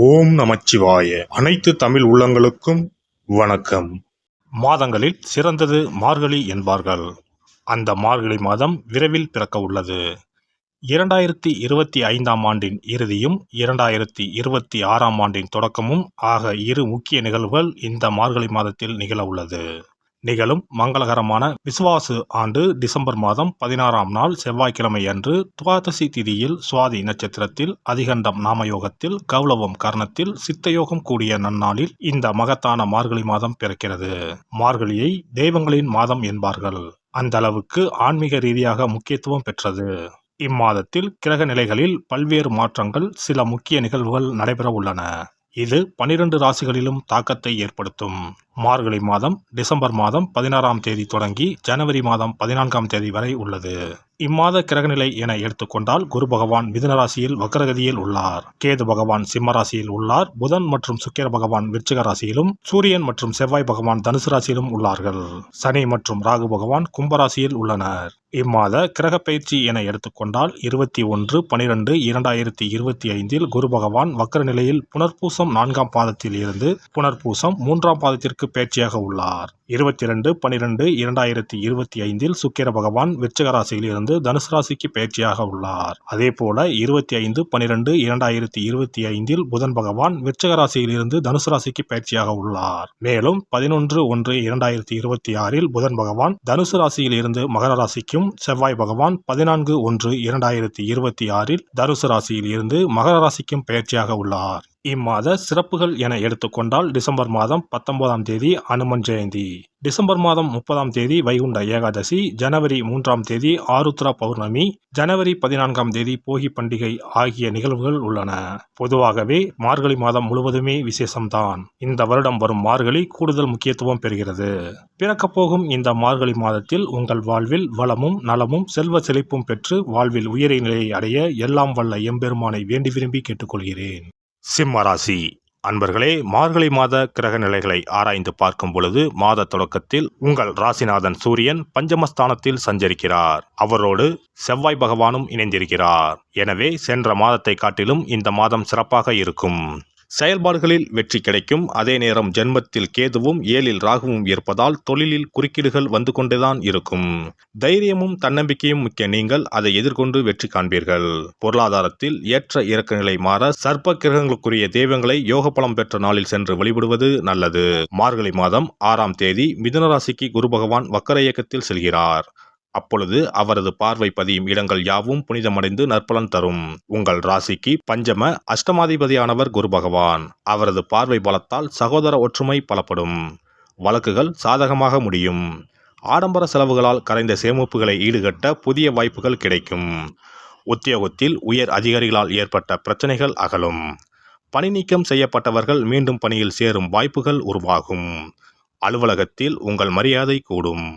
ஓம் நமச்சிவாய. அனைத்து தமிழ் உள்ளங்களுக்கும் வணக்கம். மாதங்களில் சிறந்தது மார்கழி என்பார்கள். அந்த மார்கழி மாதம் விரைவில் பிறக்க உள்ளது. 2025ஆம் ஆண்டின் இறுதியும் 2026ஆம் ஆண்டின் தொடக்கமும் ஆக இரு முக்கிய நிகழ்வுகள் இந்த மார்கழி மாதத்தில் நிகழ உள்ளது. நிகழும் மங்களகரமான விசுவாசு ஆண்டு டிசம்பர் மாதம் 16ஆம் நாள் செவ்வாய்க்கிழமை அன்று துவாதசி திதியில் சுவாதி நட்சத்திரத்தில் அதிகண்டம் நாமயோகத்தில் கௌளவம் கர்ணத்தில் சித்தயோகம் கூடிய நன்னாளில் இந்த மகத்தான மார்கழி மாதம் பிறக்கிறது. மார்கழியை தெய்வங்களின் மாதம் என்பார்கள். அந்த அளவுக்கு ஆன்மீக ரீதியாக முக்கியத்துவம் பெற்றது. இம்மாதத்தில் கிரக நிலைகளில் பல்வேறு மாற்றங்கள், சில முக்கிய நிகழ்வுகள் நடைபெற உள்ளன. இது 12 ராசிகளிலும் தாக்கத்தை ஏற்படுத்தும். மார்கழி மாதம் டிசம்பர் மாதம் 16ஆம் தேதி தொடங்கி ஜனவரி மாதம் 14ஆம் தேதி வரை உள்ளது. இம்மாத கிரகநிலை என எடுத்துக்கொண்டால் குரு பகவான் மிதுன ராசியில் வக்ரகதியில் உள்ளார். கேது பகவான் சிம்ம ராசியில் உள்ளார். புதன் மற்றும் சுக்கிர பகவான் விருச்சிக ராசியிலும், சூரியன் மற்றும் செவ்வாய் பகவான் தனுசு ராசியிலும் உள்ளார்கள். சனி மற்றும் ராகு பகவான் கும்பராசியில் உள்ளனர். இம்மாத கிரக பயிற்சி என எடுத்துக்கொண்டால் 21/12/2025 குரு பகவான் வக்ர நிலையில் புனர்பூசம் 4ஆம் பாதத்தில் இருந்து புனர்பூசம் 3ஆம் பாதத்திற்கு பயிற்சியாக உள்ளார். 22/12/2025 சுக்கிர பகவான் விருச்சிக ராசியில் இருந்து தனுசு ராசிக்கு பயிற்சியாக உள்ளார். அதேபோல 25/12/2025 புதன் பகவான் விருச்சிக ராசியில் இருந்து தனுசு ராசிக்கு பயிற்சியாக உள்ளார். மேலும் 11/1/2026 புதன் பகவான் தனுசு ராசியில் இருந்து மகர ராசிக்கும், செவ்வாய் பகவான் 14/1/2026 தனுசு ராசியில் இருந்து மகர ராசிக்கும் பயிற்சியாக உள்ளார். இம்மாத சிறப்புகள் என எடுத்துக்கொண்டால் டிசம்பர் மாதம் 19ஆம் தேதி அனுமன் ஜெயந்தி, டிசம்பர் மாதம் 30ஆம் தேதி வைகுண்ட ஏகாதசி, ஜனவரி 3ஆம் தேதி ஆருத்ரா பௌர்ணமி, ஜனவரி 14ஆம் தேதி போகி பண்டிகை ஆகிய நிகழ்வுகள் உள்ளன. பொதுவாகவே மார்கழி மாதம் முழுவதுமே விசேஷம்தான். இந்த வருடம் வரும் மார்கழி கூடுதல் முக்கியத்துவம் பெறுகிறது. பிறக்கப்போகும் இந்த மார்கழி மாதத்தில் உங்கள் வாழ்வில் வளமும் நலமும் செல்வ செழிப்பும் பெற்று வாழ்வில் உயரிய நிலையை அடைய எல்லாம் வல்ல எம்பெருமானை வேண்டி விரும்பி கேட்டுக்கொள்கிறேன். சிம்ம ராசி அன்பர்களே, மார்கழி மாத கிரக நிலைகளை ஆராய்ந்து பார்க்கும் பொழுது மாத தொடக்கத்தில் உங்கள் ராசிநாதன் சூரியன் பஞ்சமஸ்தானத்தில் சஞ்சரிக்கிறார். அவரோடு செவ்வாய் பகவானும் இணைந்திருக்கிறார். எனவே சென்ற மாதத்தை காட்டிலும் இந்த மாதம் சிறப்பாக இருக்கும். செயல்பாடுகளில் வெற்றி கிடைக்கும். அதே நேரம் ஜென்மத்தில் கேதுவும் 7இல் ராகுவும் இருப்பதால் தொழிலில் குறுக்கீடுகள் வந்து கொண்டுதான் இருக்கும். தைரியமும் தன்னம்பிக்கையும் மிக்க நீங்கள் அதை எதிர்கொண்டு வெற்றி காண்பீர்கள். பொருளாதாரத்தில் ஏற்ற இறக்க நிலை மாற சர்ப்ப கிரகங்களுக்குரிய தெய்வங்களை யோக பலம் பெற்ற நாளில் சென்று வழிபடுவது நல்லது. மார்கழி மாதம் 6ஆம் தேதி மிதுன ராசிக்கு குரு பகவான் வக்கர இயக்கத்தில் செல்கிறார். அப்பொழுது அவரது பார்வை பதியும் இடங்கள் யாவும் புனிதமடைந்து நற்பலன் தரும். உங்கள் ராசிக்கு பஞ்சம அஷ்டமாதிபதியானவர் குரு பகவான். அவரது பார்வை பலத்தால் சகோதர ஒற்றுமை பலப்படும். வழக்குகள் சாதகமாக முடியும். ஆடம்பர செலவுகளால் கரைந்த சேமிப்புகளை ஈடுகட்ட புதிய வாய்ப்புகள் கிடைக்கும். உத்தியோகத்தில் உயர் அதிகாரிகளால் ஏற்பட்ட பிரச்சனைகள் அகலும். பணி நீக்கம் செய்யப்பட்டவர்கள் மீண்டும் பணியில் சேரும் வாய்ப்புகள் உருவாகும். அலுவலகத்தில் உங்கள் மரியாதை கூடும்.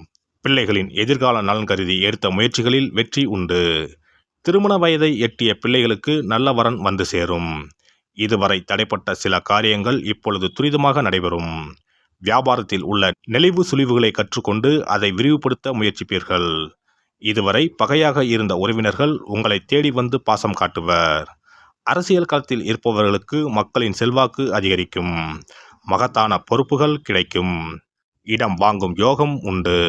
பிள்ளைகளின் எதிர்கால நலன் கருதி எடுத்த முயற்சிகளில் வெற்றி உண்டு. திருமண வயதை எட்டிய பிள்ளைகளுக்கு நல்ல வரன் வந்து சேரும். இதுவரை தடைப்பட்ட சில காரியங்கள் இப்பொழுது துரிதமாக நடைபெறும். வியாபாரத்தில் உள்ள நெளிவு சுழிவுகளை கற்றுக்கொண்டு அதை விரிவுபடுத்த முயற்சிப்பீர்கள். இதுவரை பகையாக இருந்த உறவினர்கள் உங்களை தேடி வந்து பாசம் காட்டுவர். அரசியல் களத்தில் இருப்பவர்களுக்கு மக்களின் செல்வாக்கு அதிகரிக்கும். மகத்தான பொறுப்புகள் கிடைக்கும். இடம் வாங்கும் யோகம் உண்டு.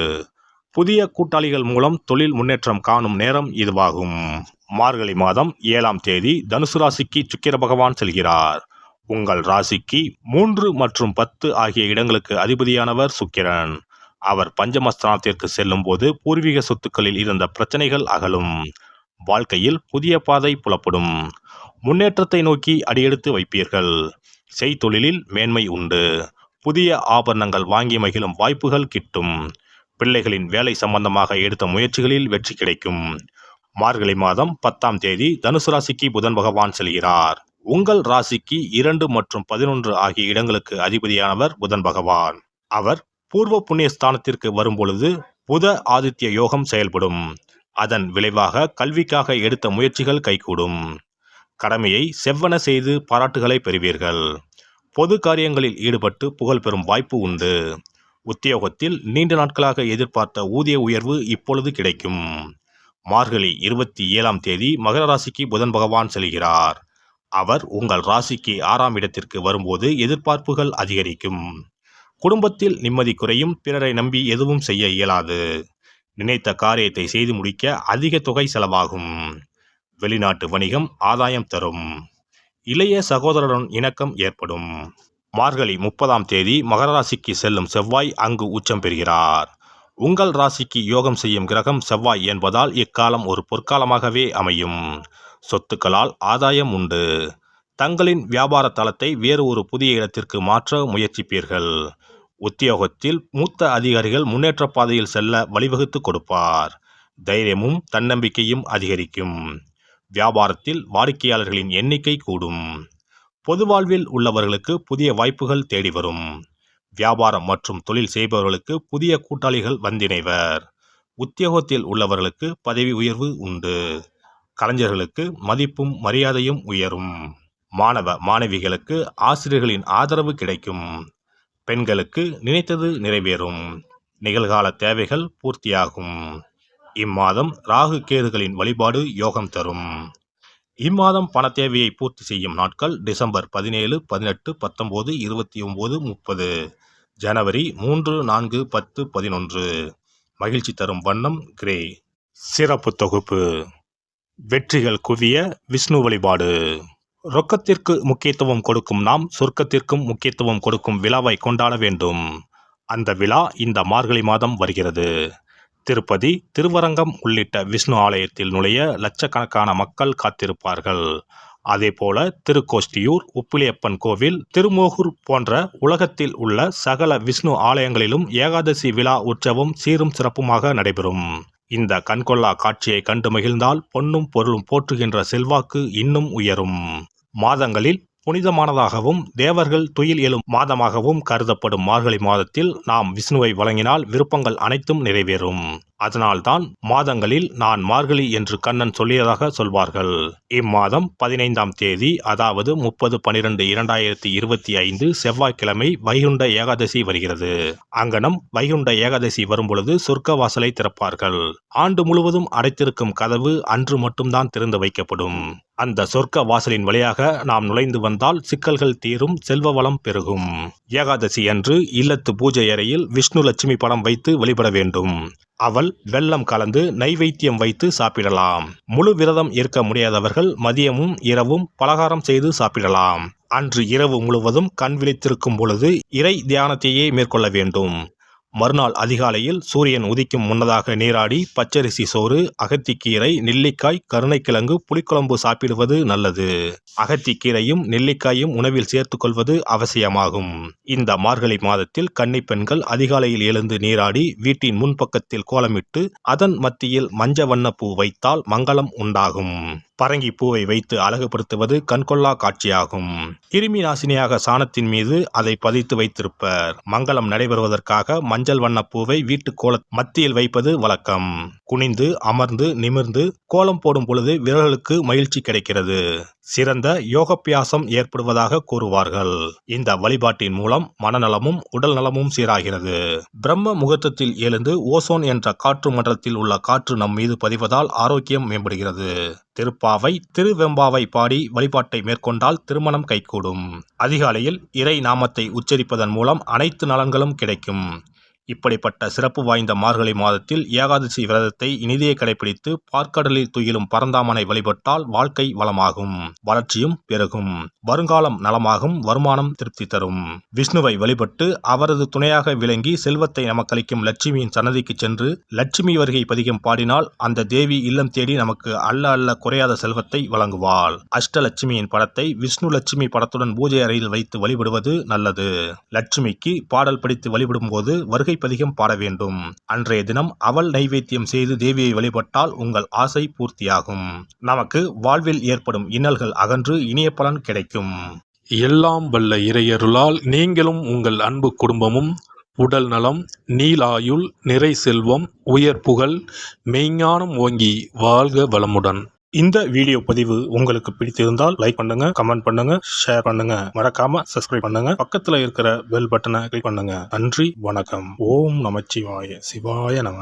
புதிய கூட்டாளிகள் மூலம் தொழில் முன்னேற்றம் காணும் நேரம் இதுவாகும். மார்கழி மாதம் 7ஆம் தேதி தனுசு ராசிக்கு சுக்கிர பகவான் செல்கிறார். உங்கள் ராசிக்கு 3 மற்றும் 10 ஆகிய இடங்களுக்கு அதிபதியானவர் சுக்கிரன். அவர் பஞ்சமஸ்தானத்திற்கு செல்லும் போது பூர்வீக சொத்துக்களில் இருந்த பிரச்சனைகள் அகலும். வாழ்க்கையில் புதிய பாதை புலப்படும். முன்னேற்றத்தை நோக்கி அடியெடுத்து வைப்பீர்கள். செய்தொழிலில் மேன்மை உண்டு. புதிய ஆபரணங்கள் வாங்கி மகிழும் வாய்ப்புகள் கிட்டும். பிள்ளைகளின் வேலை சம்பந்தமாக எடுத்த முயற்சிகளில் வெற்றி கிடைக்கும். மார்கழி மாதம் 10ஆம் தேதி தனுசு ராசிக்கு புதன் பகவான் செல்கிறார். உங்கள் ராசிக்கு 2 மற்றும் 11 ஆகிய இடங்களுக்கு அதிபதியானவர் புதன் பகவான். அவர் பூர்வ புண்ணிய ஸ்தானத்திற்கு வரும்பொழுது புத ஆதித்ய யோகம் செயல்படும். அதன் விளைவாக கல்விக்காக எடுத்த முயற்சிகள் கைகூடும். கடமையை செவ்வன செய்து பாராட்டுகளை பெறுவீர்கள். பொது காரியங்களில் ஈடுபட்டு புகழ் பெறும் வாய்ப்பு உண்டு. உத்தியோகத்தில் நீண்ட நாட்களாக எதிர்பார்த்த ஊதிய உயர்வு இப்பொழுது கிடைக்கும். மார்கழி 27ஆம் தேதி மகர ராசிக்கு புதன் பகவான் செல்கிறார். அவர் உங்கள் ராசிக்கு 6ஆம் இடத்திற்கு வரும்போது எதிர்பார்ப்புகள் அதிகரிக்கும். குடும்பத்தில் நிம்மதி குறையும். பிறரை நம்பி எதுவும் செய்ய இயலாது. நினைத்த காரியத்தை செய்து முடிக்க அதிக தொகை செலவாகும். வெளிநாட்டு வணிகம் ஆதாயம் தரும். இளைய சகோதரருடன் இணக்கம் ஏற்படும். மார்கழி 30ஆம் தேதி மகர ராசிக்கு செல்லும் செவ்வாய் அங்கு உச்சம் பெறுகிறார். உங்கள் ராசிக்கு யோகம் செய்யும் கிரகம் செவ்வாய் என்பதால் இக்காலம் ஒரு பொற்காலமாகவே அமையும். சொத்துக்களால் ஆதாயம் உண்டு. தங்களின் வியாபார தளத்தை வேறு ஒரு புதிய இடத்திற்கு மாற்ற முயற்சிப்பீர்கள். உத்தியோகத்தில் மூத்த அதிகாரிகள் முன்னேற்ற பாதையில் செல்ல வழிவகுத்து கொடுப்பார். தைரியமும் தன்னம்பிக்கையும் அதிகரிக்கும். வியாபாரத்தில் வாடிக்கையாளர்களின் எண்ணிக்கை கூடும். பொது வாழ்வில் உள்ளவர்களுக்கு புதிய வாய்ப்புகள் தேடி வரும். வியாபாரம் மற்றும் தொழில் செய்பவர்களுக்கு புதிய கூட்டாளிகள் வந்திணைவர். உத்தியோகத்தில் உள்ளவர்களுக்கு பதவி உயர்வு உண்டு. கலைஞர்களுக்கு மதிப்பும் மரியாதையும் உயரும். மாணவ மாணவிகளுக்கு ஆசிரியர்களின் ஆதரவு கிடைக்கும். பெண்களுக்கு நினைத்தது நிறைவேறும். நிகழ்கால தேவைகள் பூர்த்தியாகும். இம்மாதம் ராகு கேதுகளின் வழிபாடு யோகம் தரும். இம்மாதம் பண தேவையை பூர்த்தி செய்யும் நாட்கள் டிசம்பர் 17, 18, 19, 29, 30, ஜனவரி 3, 4, 10, 11. மகிழ்ச்சி தரும் வண்ணம் கிரே. சிறப்பு தொகுப்பு. வெற்றிகள் குவிய விஷ்ணு வழிபாடு. ரொக்கத்திற்கு முக்கியத்துவம் கொடுக்கும் நாம் சொர்க்கத்திற்கும் முக்கியத்துவம் கொடுக்கும் விழாவை கொண்டாட வேண்டும். அந்த விழா இந்த மார்கழி மாதம் வருகிறது. திருப்பதி, திருவரங்கம் உள்ளிட்ட விஷ்ணு ஆலயத்தில் நுழைய லட்சக்கணக்கான மக்கள் காத்திருப்பார்கள். அதேபோல திருக்கோஷ்டியூர், உப்பிலியப்பன் கோவில், திருமோகூர் போன்ற உலகத்தில் உள்ள சகல விஷ்ணு ஆலயங்களிலும் ஏகாதசி விழா உற்சவம் சீரும் சிறப்புமாக நடைபெறும். இந்த கண்கொள்ளா காட்சியை கண்டு மகிழ்ந்தால் பொன்னும் பொருளும் போற்றுகின்ற செல்வாக்கு இன்னும் உயரும். மாதங்களில் புனிதமானதாகவும் தேவர்கள் துயில் எழும் மாதமாகவும் கருதப்படும் மார்கழி மாதத்தில் நாம் விஷ்ணுவை வழங்கினால் விருப்பங்கள் அனைத்தும் நிறைவேறும். அதனால்தான் மாதங்களில் நான் மார்கழி என்று கண்ணன் சொல்லியதாக சொல்வார்கள். இம்மாதம் 15ஆம் தேதி அதாவது 30/12/2025 செவ்வாய்க்கிழமை வைகுண்ட ஏகாதசி வருகிறது. அங்கனம் வைகுண்ட ஏகாதசி வரும்பொழுது சொர்க்க வாசலை திறப்பார்கள். ஆண்டு முழுவதும் அடைத்திருக்கும் கதவு அன்று மட்டும்தான் திறந்து வைக்கப்படும். அந்த சொர்க்க வாசலின் வழியாக நாம் நுழைந்து வந்தால் சிக்கல்கள் தீரும், செல்வ வளம் பெருகும். ஏகாதசி அன்று இல்லத்து பூஜை அறையில் விஷ்ணு லட்சுமி படம் வைத்து வழிபட வேண்டும். அவள் வெல்லம் கலந்து நைவேத்தியம் வைத்து சாப்பிடலாம். முழு விரதம் இருக்க முடியாதவர்கள் மதியமும் இரவும் பலகாரம் செய்து சாப்பிடலாம். அன்று இரவு முழுவதும் கண் விழித்திருக்கும் பொழுது இறை தியானத்தையே மேற்கொள்ள வேண்டும். மறுநாள் அதிகாலையில் சூரியன் உதிக்கும் முன்னதாக நீராடி பச்சரிசி சோறு, அகத்திக்கீரை, நெல்லிக்காய், கருணைக்கிழங்கு, புளிக்குழம்பு சாப்பிடுவது நல்லது. அகத்திக்கீரையும் நெல்லிக்காயும் உணவில் சேர்த்துக் கொள்வது அவசியமாகும். இந்த மார்கழி மாதத்தில் கன்னிப் பெண்கள் அதிகாலையில் எழுந்து நீராடி வீட்டின் முன்பக்கத்தில் கோலமிட்டு அதன் மத்தியில் மஞ்ச வண்ண பூ வைத்தால் மங்களம் உண்டாகும். பரங்கி பூவை வைத்து அழகுபடுத்துவது கண்கொள்ளா காட்சியாகும். கிருமி நாசினியாக சாணத்தின் மீது அதை பதித்து வைத்திருப்பர். மங்களம் நடைபெறுவதற்காக மஞ்சள் வண்ண பூவை வீட்டு கோல மத்தியில் வைப்பது வழக்கம். குனிந்து அமர்ந்து நிமிர்ந்து கோலம் போடும் பொழுது விரல்களுக்கு மகிழ்ச்சி கிடைக்கிறது. சிறந்த யோகப்பியாசம் ஏற்படுவதாக கூறுவார்கள். இந்த வழிபாட்டின் மூலம் மனநலமும் உடல் நலமும் சீராகிறது. பிரம்ம முகூர்த்தத்தில் எழுந்து ஓசோன் என்ற காற்று மண்டலத்தில் உள்ள காற்று நம் மீது பதிவதால் ஆரோக்கியம் மேம்படுகிறது. திருப்பாவை, திருவெம்பாவை பாடி வழிபாட்டை மேற்கொண்டால் திருமணம் கைகூடும். அதிகாலையில் இறை நாமத்தை உச்சரிப்பதன் மூலம் அனைத்து நலன்களும் கிடைக்கும். இப்படிப்பட்ட சிறப்பு வாய்ந்த மார்கழி மாதத்தில் ஏகாதசி விரதத்தை இனிதே கடைபிடித்து பார்க்கடலில் துயிலும் பரந்தாமனை வழிபட்டால் வாழ்க்கை வளமாகும், வளர்ச்சியும் பெருகும், வருங்காலம் நலமாகும், வருமானம் திருப்தி தரும். விஷ்ணுவை வழிபட்டு அவரது துணையாக விளங்கி செல்வத்தை நமக்களிக்கும் லட்சுமியின் சன்னதிக்கு சென்று லட்சுமி வருகை பதிகம் பாடினால் அந்த தேவி இல்லம் தேடி நமக்கு அல்ல அல்ல குறையாத செல்வத்தை வழங்குவாள். அஷ்டலட்சுமியின் படத்தை விஷ்ணு லட்சுமி படத்துடன் பூஜை அறையில் வைத்து வழிபடுவது நல்லது. லட்சுமிக்கு பாடல் படித்து வழிபடும் போது வருகை பதிகம் பாட வேண்டும். அன்றைய தினம் அவள் நைவேத்தியம் செய்து தேவியை வழிபட்டால் உங்கள் ஆசை பூர்த்தியாகும். நமக்கு வாழ்வில் ஏற்படும் இன்னல்கள் அகன்று இனிய பலன் கிடைக்கும். எல்லாம் வல்ல இறையருளால் நீங்களும் உங்கள் அன்பு குடும்பமும் உடல் நலம், நீலாயுள், நிறை செல்வம், உயர் புகழ், மெய்ஞானம் ஓங்கி வாழ்க வளமுடன். இந்த வீடியோ பதிவு உங்களுக்கு பிடித்திருந்தால் லைக் பண்ணுங்க, கமெண்ட் பண்ணுங்க, ஷேர் பண்ணுங்க, மறக்காம சப்ஸ்கிரைப் பண்ணுங்க, பக்கத்துல இருக்கிற பெல் பட்டனை கிளிக் பண்ணுங்க. நன்றி, வணக்கம். ஓம் நமச்சிவாய. சிவாய நம.